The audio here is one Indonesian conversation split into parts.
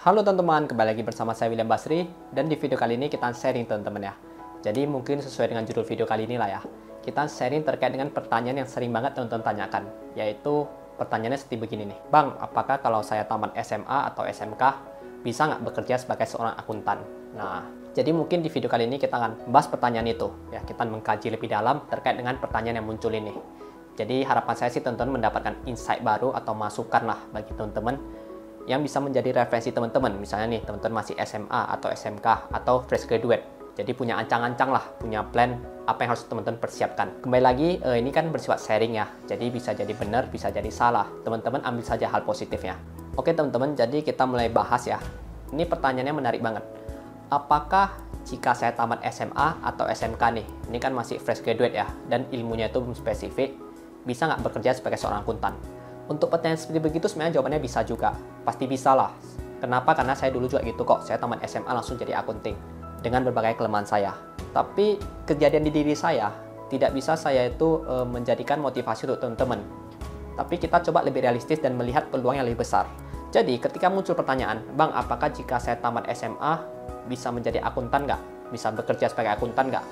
Halo teman-teman, kembali lagi bersama saya William Basri, dan di video kali ini kita sharing teman-teman ya. Jadi mungkin sesuai dengan judul video kali ini lah ya. Kita sharing terkait dengan pertanyaan yang sering banget teman-teman tanyakan, yaitu pertanyaannya seperti begini nih. Bang, apakah kalau saya tamat SMA atau SMK bisa nggak bekerja sebagai seorang akuntan? Nah, jadi mungkin di video kali ini kita akan bahas pertanyaan itu ya. Kita mengkaji lebih dalam terkait dengan pertanyaan yang muncul ini. Jadi harapan saya sih teman-teman mendapatkan insight baru atau masukan lah bagi teman-teman yang bisa menjadi referensi teman-teman. Misalnya nih, teman-teman masih SMA atau SMK atau fresh graduate. Jadi punya ancang-ancang lah, punya plan apa yang harus teman-teman persiapkan. Kembali lagi, ini kan bersifat sharing ya. Jadi bisa jadi benar, bisa jadi salah. Teman-teman ambil saja hal positifnya. Oke teman-teman, jadi kita mulai bahas ya. Ini pertanyaannya menarik banget. Apakah jika saya tamat SMA atau SMK nih, ini kan masih fresh graduate ya, dan ilmunya itu belum spesifik, bisa nggak bekerja sebagai seorang akuntan? Untuk pertanyaan seperti begitu sebenarnya jawabannya bisa juga. Pasti bisa lah. Kenapa? Karena saya dulu juga gitu kok. Saya tamat SMA langsung jadi akunting dengan berbagai kelemahan saya. Tapi kejadian di diri saya tidak bisa saya itu menjadikan motivasi untuk teman-teman. Tapi kita coba lebih realistis dan melihat peluang yang lebih besar. Jadi ketika muncul pertanyaan, Bang, apakah jika saya tamat SMA bisa menjadi akuntan nggak? Bisa bekerja sebagai akuntan nggak?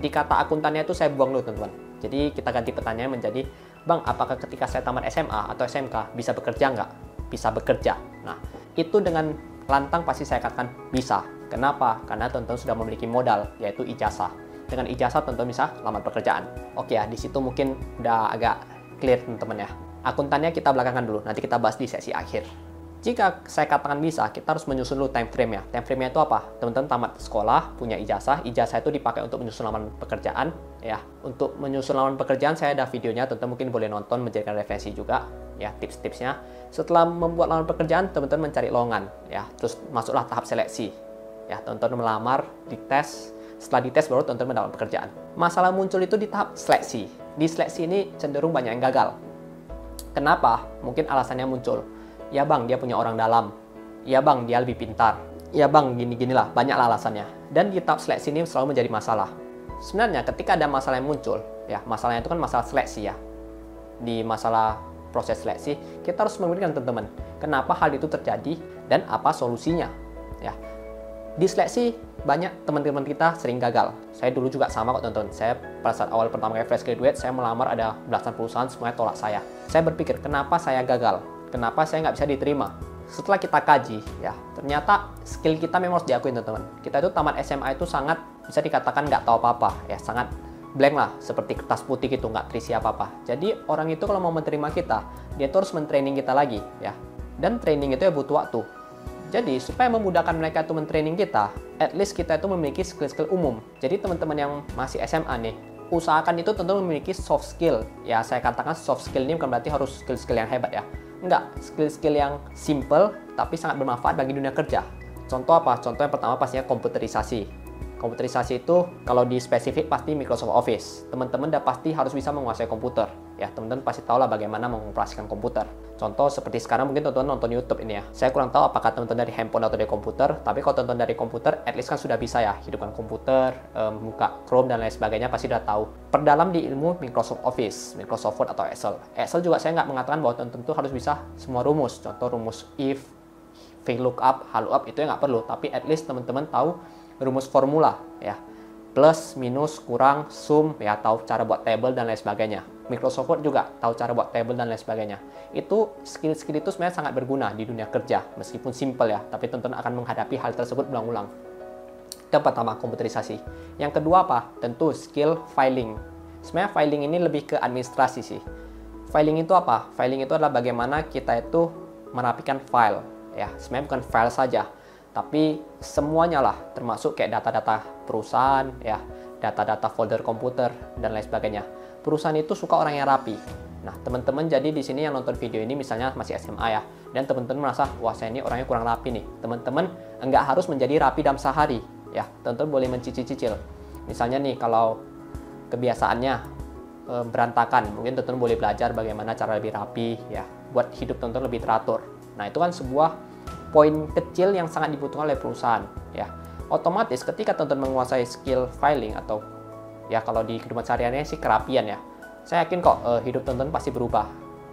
Di kata akuntannya itu saya buang dulu teman-teman. Jadi kita ganti pertanyaan menjadi, Bang, apakah ketika saya tamat SMA atau SMK bisa bekerja nggak? Bisa bekerja. Nah, itu dengan lantang pasti saya katakan bisa. Kenapa? Karena teman-teman sudah memiliki modal, yaitu ijazah. Dengan ijazah teman-teman bisa lamar pekerjaan. Oke ya, di situ mungkin udah agak clear teman-teman ya. Akuntannya kita belakangan dulu, nanti kita bahas di sesi akhir. Jika saya katakan bisa, kita harus menyusun dulu time frame ya. Time frame-nya itu apa? Teman-teman tamat sekolah, punya ijazah. Ijazah itu dipakai untuk menyusun lamaran pekerjaan ya. Untuk menyusun lamaran pekerjaan saya ada videonya, teman-teman mungkin boleh nonton menjadikan referensi juga ya, tips-tipsnya. Setelah membuat lamaran pekerjaan, teman-teman mencari lowongan ya. Terus masuklah tahap seleksi. Ya, teman-teman melamar, dites. Setelah dites baru teman-teman mendapat pekerjaan. Masalah muncul itu di tahap seleksi. Di seleksi ini cenderung banyak yang gagal. Kenapa? Mungkin alasannya muncul. Ya bang, dia punya orang dalam. Ya bang, dia lebih pintar. Ya bang, gini-ginilah, banyaklah alasannya. Dan di tahap seleksi ini selalu menjadi masalah. Sebenarnya ketika ada masalah yang muncul, ya masalahnya itu kan masalah seleksi ya. Di masalah proses seleksi, kita harus memberikan teman-teman kenapa hal itu terjadi dan apa solusinya. Ya, di seleksi banyak teman-teman kita sering gagal. Saya dulu juga sama kok teman-teman. Saya pada saat awal pertama kali fresh graduate, saya melamar ada belasan perusahaan, semuanya tolak saya. Saya berpikir, kenapa saya gagal? Kenapa saya nggak bisa diterima? Setelah kita kaji, ya ternyata skill kita memang harus diakui teman-teman. Kita itu tamat SMA itu sangat bisa dikatakan nggak tahu apa-apa, ya sangat blank lah, seperti kertas putih gitu, nggak terisi apa-apa. Jadi orang itu kalau mau menerima kita, dia tuh harus mentraining kita lagi, ya. Dan training itu ya butuh waktu. Jadi supaya memudahkan mereka itu mentraining kita, at least kita itu memiliki skill-skill umum. Jadi teman-teman yang masih SMA nih, usahakan itu tentu memiliki soft skill. Ya saya katakan soft skill ini bukan berarti harus skill-skill yang hebat ya. Enggak, skill-skill yang simple tapi sangat bermanfaat bagi dunia kerja. Contoh apa? Contoh yang pertama pastinya komputerisasi. Komputerisasi itu kalau di spesifik pasti Microsoft Office. Teman-teman udah pasti harus bisa menguasai komputer. Ya, teman-teman pasti tahu lah bagaimana mengoperasikan komputer. Contoh seperti sekarang mungkin teman-teman nonton YouTube ini ya. Saya kurang tahu apakah teman-teman dari handphone atau dari komputer, tapi kalau teman-teman dari komputer, at least kan sudah bisa ya hidupkan komputer, buka Chrome dan lain sebagainya pasti udah tahu. Perdalam di ilmu Microsoft Office, Microsoft Word atau Excel. Excel juga saya nggak mengatakan bahwa teman-teman tuh harus bisa semua rumus. Contoh rumus if, VLOOKUP, HLOOKUP itu ya nggak perlu, tapi at least teman-teman tahu rumus formula ya, plus, minus, kurang, sum ya, tahu cara buat table dan lain sebagainya. Microsoft Word juga tahu cara buat table dan lain sebagainya. Itu skill-skill itu sebenarnya sangat berguna di dunia kerja meskipun simple ya, tapi teman-teman akan menghadapi hal tersebut berulang-ulang. Yang pertama komputerisasi. Yang kedua apa? Tentu skill filing. Sebenarnya filing ini lebih ke administrasi sih. Filing itu apa? Filing itu adalah bagaimana kita itu merapikan file ya. Sebenarnya bukan file saja, tapi semuanya lah, termasuk kayak data-data perusahaan ya, data-data folder komputer dan lain sebagainya. Perusahaan itu suka orang yang rapi. Nah, teman-teman jadi di sini yang nonton video ini misalnya masih SMA ya, dan teman-teman merasa wah saya ini orangnya kurang rapi nih. Teman-teman enggak harus menjadi rapi dalam sehari ya. Teman-teman boleh mencicil-cicil. Misalnya nih kalau kebiasaannya berantakan, mungkin teman-teman boleh belajar bagaimana cara lebih rapi ya, buat hidup teman-teman lebih teratur. Nah, itu kan sebuah poin kecil yang sangat dibutuhkan oleh perusahaan ya. Otomatis ketika teman-teman menguasai skill filing atau ya kalau di kehidupan sehari-harinya sih kerapian ya, saya yakin kok hidup teman-teman pasti berubah,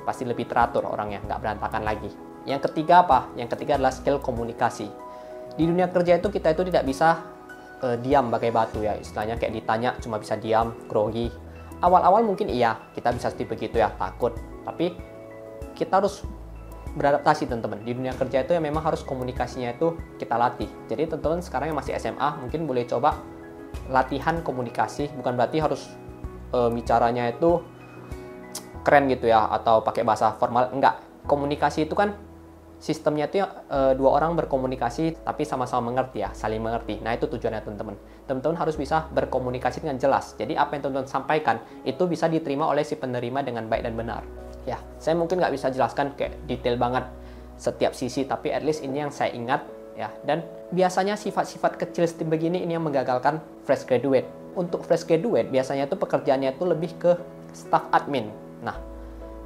pasti lebih teratur orangnya, nggak berantakan lagi. Yang ketiga apa? Yang ketiga adalah skill komunikasi. Di dunia kerja itu kita itu tidak bisa diam bagai batu ya, istilahnya kayak ditanya cuma bisa diam, grogi. Awal-awal mungkin iya, kita bisa seperti begitu ya, takut. Tapi kita harus beradaptasi teman-teman. Di dunia kerja itu yang memang harus komunikasinya itu kita latih. Jadi teman-teman sekarang yang masih SMA mungkin boleh coba latihan komunikasi, bukan berarti harus bicaranya itu keren gitu ya, atau pakai bahasa formal, enggak. Komunikasi itu kan sistemnya itu dua orang berkomunikasi tapi sama-sama mengerti ya, saling mengerti. Nah itu tujuannya teman-teman. Teman-teman harus bisa berkomunikasi dengan jelas. Jadi apa yang teman-teman sampaikan itu bisa diterima oleh si penerima dengan baik dan benar. Ya, saya mungkin nggak bisa jelaskan kayak detail banget setiap sisi, tapi at least ini yang saya ingat ya. Dan biasanya sifat-sifat kecil seperti begini ini yang menggagalkan fresh graduate. Untuk fresh graduate biasanya itu pekerjaannya itu lebih ke staff admin. Nah,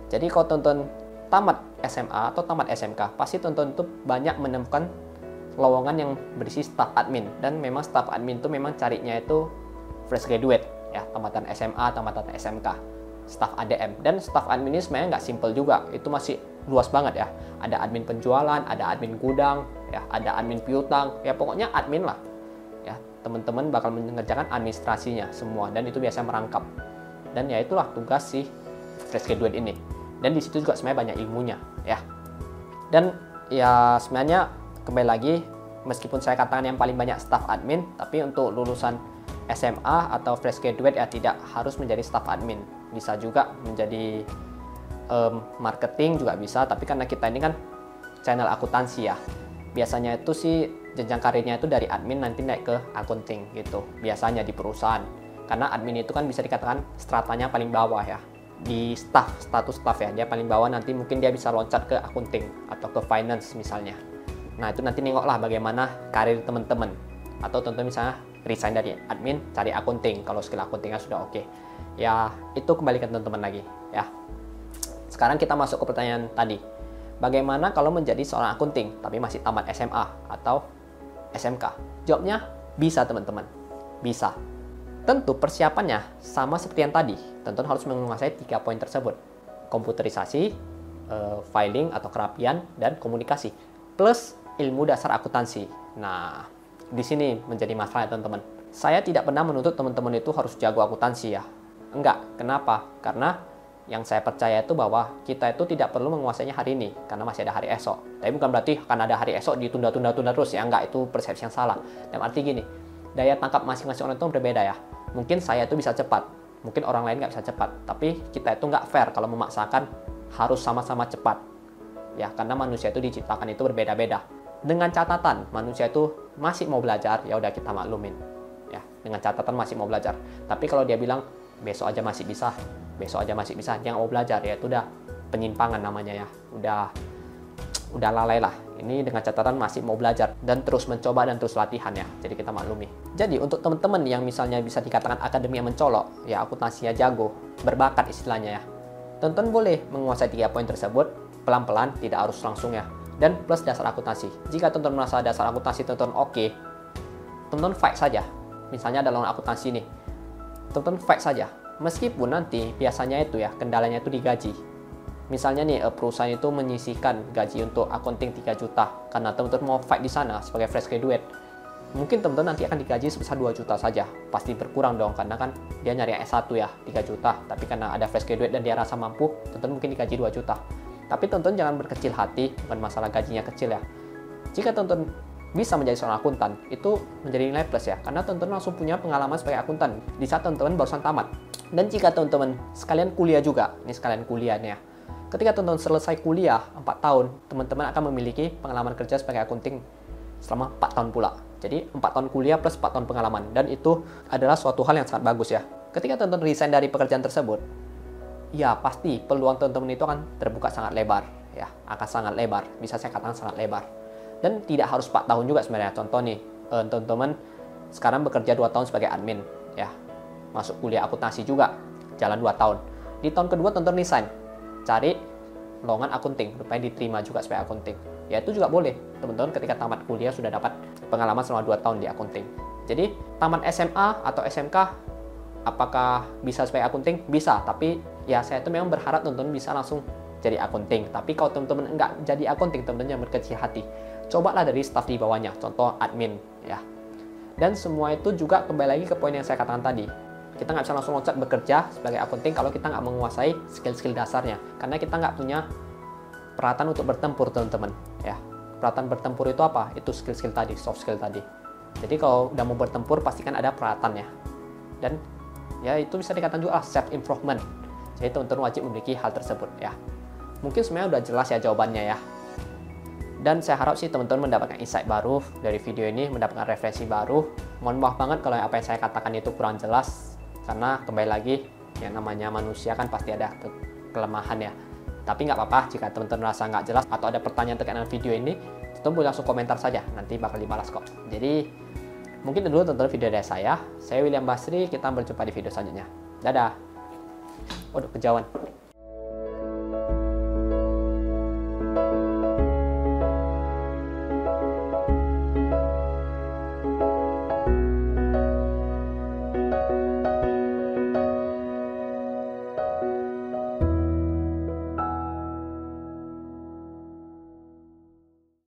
jadi kalau teman-teman tamat SMA atau tamat SMK, pasti teman-teman itu banyak menemukan lowongan yang berisi staff admin. Dan memang staff admin itu memang carinya itu fresh graduate ya, tamatan SMA, tamatan SMK. Staff ADM. Dan staff admin ini sebenarnya nggak simple juga, itu masih luas banget ya. Ada admin penjualan, ada admin gudang, ya, ada admin piutang, ya pokoknya admin lah. Ya, teman-teman bakal mengerjakan administrasinya semua, dan itu biasanya merangkap. Dan ya itulah tugas si fresh graduate ini. Dan di situ juga sebenarnya banyak ilmunya ya. Dan ya sebenarnya kembali lagi, meskipun saya katakan yang paling banyak staff admin, tapi untuk lulusan SMA atau fresh graduate ya tidak harus menjadi staff admin. Bisa juga menjadi marketing juga bisa, tapi karena kita ini kan channel akuntansi ya, biasanya itu sih jenjang karirnya itu dari admin nanti naik ke accounting gitu, biasanya di perusahaan. Karena admin itu kan bisa dikatakan stratanya paling bawah ya, di status staff ya, dia paling bawah, nanti mungkin dia bisa loncat ke accounting atau ke finance misalnya. Nah itu nanti nengoklah bagaimana karir teman-teman, atau teman-teman misalnya resign dari admin cari accounting kalau skill accountingnya sudah oke. Ya itu kembali ke teman-teman lagi ya. Sekarang kita masuk ke pertanyaan tadi, bagaimana kalau menjadi seorang akunting tapi masih tamat SMA atau SMK? Jawabnya bisa teman-teman, bisa. Tentu persiapannya sama seperti yang tadi, teman-teman harus menguasai 3 poin tersebut: komputerisasi, filing atau kerapian, dan komunikasi, plus ilmu dasar akuntansi. Nah di sini menjadi masalah ya teman-teman. Saya tidak pernah menuntut teman-teman itu harus jago akuntansi ya. Enggak, kenapa? Karena yang saya percaya itu bahwa kita itu tidak perlu menguasainya hari ini, karena masih ada hari esok. Tapi bukan berarti akan ada hari esok ditunda-tunda terus ya, enggak, itu persepsi yang salah. Dan arti gini, daya tangkap masing-masing orang itu berbeda ya. Mungkin saya itu bisa cepat, mungkin orang lain nggak bisa cepat. Tapi kita itu nggak fair kalau memaksakan harus sama-sama cepat. Ya, karena manusia itu diciptakan itu berbeda-beda. Dengan catatan manusia itu masih mau belajar, ya udah kita maklumin. Ya, dengan catatan masih mau belajar. Tapi kalau dia bilang besok aja masih bisa, besok aja masih bisa, jangan mau belajar, ya itu udah penyimpangan namanya ya. Udah lalai lah. Ini dengan catatan masih mau belajar dan terus mencoba dan terus latihan ya. Jadi kita maklumi. Jadi untuk teman-teman yang misalnya bisa dikatakan akademi yang mencolok, ya akuntansinya jago, berbakat istilahnya ya, teman-teman boleh menguasai 3 poin tersebut pelan-pelan, tidak harus langsung ya. Dan plus dasar akuntansi. Jika teman-teman merasa dasar akuntansi teman-teman oke, teman-teman fight saja. Misalnya ada lowongan akuntansi nih, teman-teman fight saja. Meskipun nanti biasanya itu ya kendalanya itu digaji. Misalnya nih perusahaan itu menyisihkan gaji untuk accounting 3 juta karena teman-teman mau fight di sana sebagai fresh graduate. Mungkin teman-teman nanti akan digaji sebesar 2 juta saja. Pasti berkurang dong, karena kan dia nyari S1 ya 3 juta. Tapi karena ada fresh graduate dan dia rasa mampu, teman-teman mungkin digaji 2 juta. Tapi teman-teman jangan berkecil hati, bukan masalah gajinya kecil ya. Jika teman-teman bisa menjadi seorang akuntan, itu menjadi nilai plus ya, karena teman-teman langsung punya pengalaman sebagai akuntan di saat teman-teman barusan tamat. Dan jika teman-teman sekalian kuliah juga, ini sekalian kuliah nih ya, ketika teman-teman selesai kuliah 4 tahun, teman-teman akan memiliki pengalaman kerja sebagai akunting selama 4 tahun pula. Jadi 4 tahun kuliah plus 4 tahun pengalaman, dan itu adalah suatu hal yang sangat bagus ya. Ketika teman-teman resign dari pekerjaan tersebut, ya pasti peluang teman-teman itu akan terbuka sangat lebar ya, akan sangat lebar, bisa saya katakan sangat lebar. Dan tidak harus 4 tahun juga sebenarnya. Contoh nih, teman-teman sekarang bekerja 2 tahun sebagai admin ya, masuk kuliah akuntansi juga jalan 2 tahun. Di tahun kedua teman-teman resign, cari lowongan akunting, rupanya diterima juga sebagai akunting. Ya itu juga boleh. Teman-teman ketika tamat kuliah sudah dapat pengalaman selama 2 tahun di akunting. Jadi tamat SMA atau SMK, apakah bisa sebagai akunting? Bisa, tapi ya saya itu memang berharap teman-teman bisa langsung jadi akunting. Tapi kalau teman-teman nggak jadi akunting, teman-teman yang berkecil hati, cobalah dari staff di bawahnya, contoh admin ya. Dan semua itu juga kembali lagi ke poin yang saya katakan tadi. Kita nggak bisa langsung loncat bekerja sebagai akunting kalau kita nggak menguasai skill-skill dasarnya. Karena kita nggak punya peralatan untuk bertempur, teman-teman ya. Peralatan bertempur itu apa? Itu skill-skill tadi, soft skill tadi. Jadi kalau udah mau bertempur, pastikan ada peralatannya. Dan ya itu bisa dikatakan juga self improvement. Jadi teman-teman wajib memiliki hal tersebut ya. Mungkin sebenarnya udah jelas ya jawabannya ya. Dan saya harap sih teman-teman mendapatkan insight baru dari video ini, mendapatkan referensi baru. Mohon maaf banget kalau apa yang saya katakan itu kurang jelas, karena kembali lagi yang namanya manusia kan pasti ada kelemahan ya. Tapi nggak apa-apa jika teman-teman merasa nggak jelas atau ada pertanyaan terkait dengan video ini, teman-teman boleh langsung komentar saja, nanti bakal dibalas kok. Jadi mungkin itu dulu teman-teman video dari saya. Saya William Basri, kita berjumpa di video selanjutnya. Dadah. Waduh, kejauhan.